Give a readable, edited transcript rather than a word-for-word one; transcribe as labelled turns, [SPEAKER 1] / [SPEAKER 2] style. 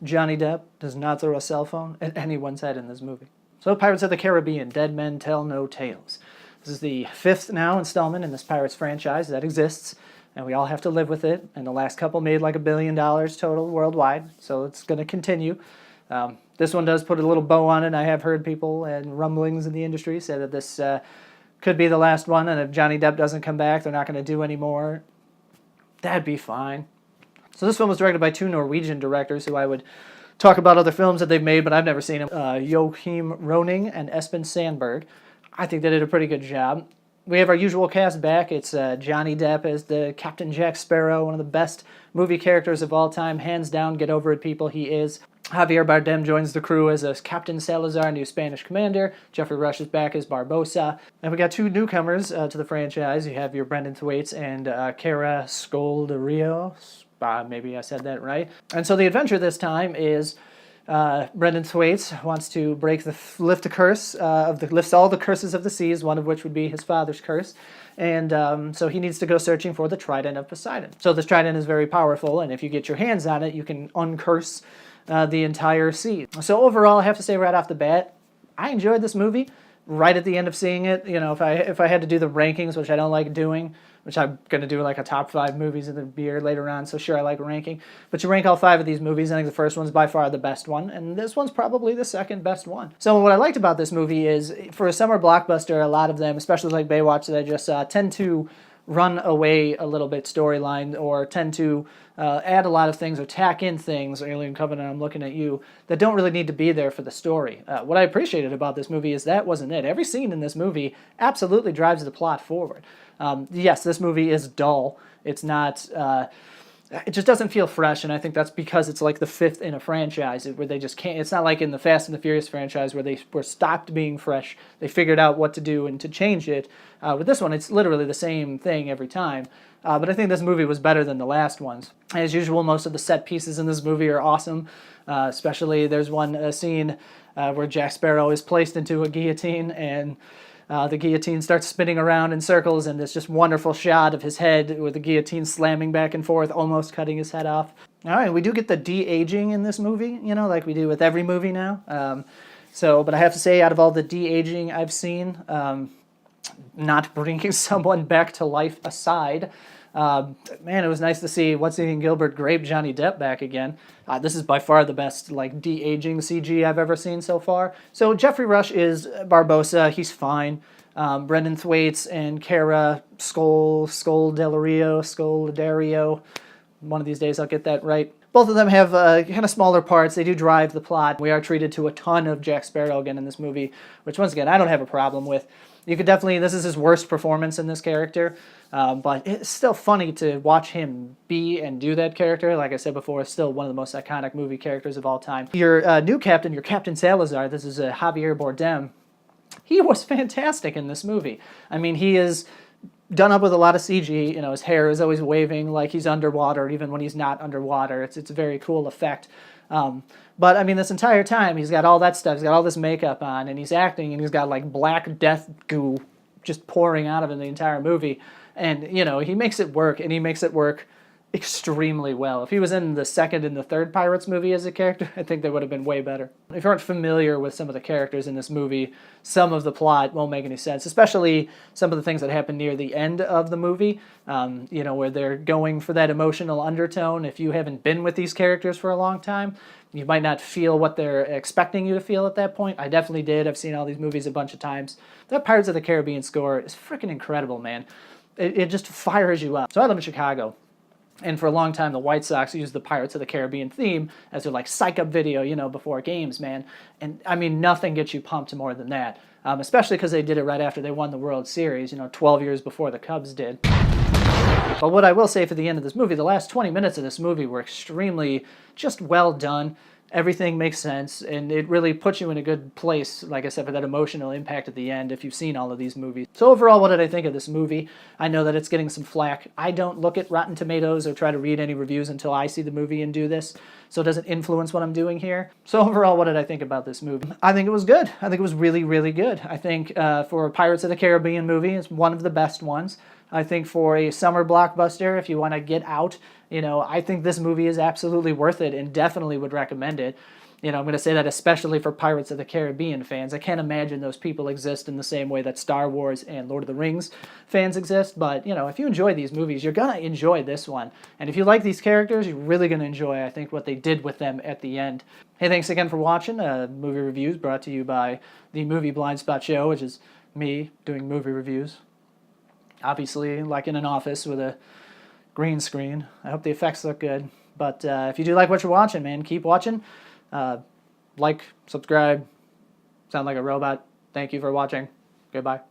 [SPEAKER 1] Johnny Depp does not throw a cell phone at anyone's head in this movie. So Pirates of the Caribbean, Dead Men Tell No Tales. This is the 5th now installment in this Pirates franchise that exists, and we all have to live with it. And the last couple made like $1 billion total worldwide, so it's going to continue. This one does put a little bow on it. I have heard people and rumblings in the industry say that this could be the last one, and if Johnny Depp doesn't come back, they're not going to do any more. That'd be fine. So this film was directed by 2 Norwegian directors who I would talk about other films that they've made, but I've never seen them. Joachim Roning and Espen Sandberg. I think they did a pretty good job. We have our usual cast back. It's Johnny Depp as the Captain Jack Sparrow, one of the best movie characters of all time. Hands down, get over it, people, he is. Javier Bardem joins the crew as Captain Salazar, new Spanish commander. Jeffrey Rush is back as Barbossa. And we got 2 newcomers to the franchise. You have your Brendan Thwaites and Cara Scolderio. Maybe I said that right. And so the adventure this time is Brendan Thwaites wants to lift all the curses of the seas, one of which would be his father's curse. And so he needs to go searching for the Trident of Poseidon. So this trident is very powerful, and if you get your hands on it, you can uncurse the entire sea. So overall, I have to say right off the bat, I enjoyed this movie. Right at the end of seeing it, you know, if I had to do the rankings, which I don't like doing, which I'm going to do like a top 5 movies of the year later on, so sure, I like ranking. But you rank all 5 of these movies, I think the first one's by far the best one, and this one's probably the second best one. So what I liked about this movie is, for a summer blockbuster, a lot of them, especially like Baywatch that I just saw, tend to run away a little bit storyline, or tend to add a lot of things or tack in things, Alien Covenant, I'm looking at you, that don't really need to be there for the story. What I appreciated about this movie is that wasn't it. Every scene in this movie absolutely drives the plot forward. Yes, this movie is dull. It's not... it just doesn't feel fresh, and I think that's because it's like the 5th in a franchise where they just can't. It's not like in the Fast and the Furious franchise where they were stopped being fresh. They figured out what to do and to change it. With this one, it's literally the same thing every time. But I think this movie was better than the last ones. As usual, most of the set pieces in this movie are awesome. Especially there's one scene where Jack Sparrow is placed into a guillotine, and the guillotine starts spinning around in circles, and it's just wonderful shot of his head with the guillotine slamming back and forth, almost cutting his head off. All right, we do get the de-aging in this movie, you know, like we do with every movie now. But I have to say, out of all the de-aging I've seen, not bringing someone back to life aside, man, it was nice to see What's Eating Gilbert grape Johnny Depp back again. This is by far the best like de-aging CG I've ever seen so far. So Jeffrey Rush is Barbossa. He's fine. Brendan Thwaites and Cara Scolderio. One of these days I'll get that right. Both of them have kind of smaller parts. They do drive the plot. We are treated to a ton of Jack Sparrow again in this movie, which once again I don't have a problem with. You could definitely, this is his worst performance in this character, but it's still funny to watch him be and do that character. Like I said before, it's still one of the most iconic movie characters of all time. Your new captain, your Captain Salazar, this is Javier Bardem. He was fantastic in this movie. I mean, he is done up with a lot of CG. You know, his hair is always waving like he's underwater, even when he's not underwater. It's a very cool effect. But, I mean, this entire time, he's got all that stuff. He's got all this makeup on, and he's acting, and he's got, like, black death goo just pouring out of him the entire movie. And, you know, he makes it work, and he makes it work extremely well. If he was in the 2nd and the 3rd Pirates movie as a character, I think they would have been way better. If you aren't familiar with some of the characters in this movie, some of the plot won't make any sense, especially some of the things that happen near the end of the movie, you know, where they're going for that emotional undertone. If you haven't been with these characters for a long time, you might not feel what they're expecting you to feel at that point. I definitely did. I've seen all these movies a bunch of times. That Pirates of the Caribbean score is freaking incredible, man. It just fires you up. So I live in Chicago. And for a long time, the White Sox used the Pirates of the Caribbean theme as their like psych-up video, you know, before games, man. And I mean, nothing gets you pumped more than that. Especially because they did it right after they won the World Series, you know, 12 years before the Cubs did. But what I will say for the end of this movie, the last 20 minutes of this movie were extremely just well done. Everything makes sense, and it really puts you in a good place, like I said, for that emotional impact at the end if you've seen all of these movies. So overall, what did I think of this movie? I know that it's getting some flack. I don't look at Rotten Tomatoes or try to read any reviews until I see the movie and do this, so it doesn't influence what I'm doing here. So overall, what did I think about this movie? I think it was good. I think it was really, really good. I think for a Pirates of the Caribbean movie, it's one of the best ones. I think for a summer blockbuster, if you want to get out, I think this movie is absolutely worth it and definitely would recommend it. I'm going to say that especially for Pirates of the Caribbean fans. I can't imagine those people exist in the same way that Star Wars and Lord of the Rings fans exist. But, if you enjoy these movies, you're going to enjoy this one. And if you like these characters, you're really going to enjoy, I think, what they did with them at the end. Hey, thanks again for watching. Movie reviews brought to you by the Movie Blind Spot Show, which is me doing movie reviews. Obviously, like in an office with a green screen. I hope the effects look good. But if you do like what you're watching, man, keep watching. Like, subscribe, sound like a robot. Thank you for watching. Goodbye.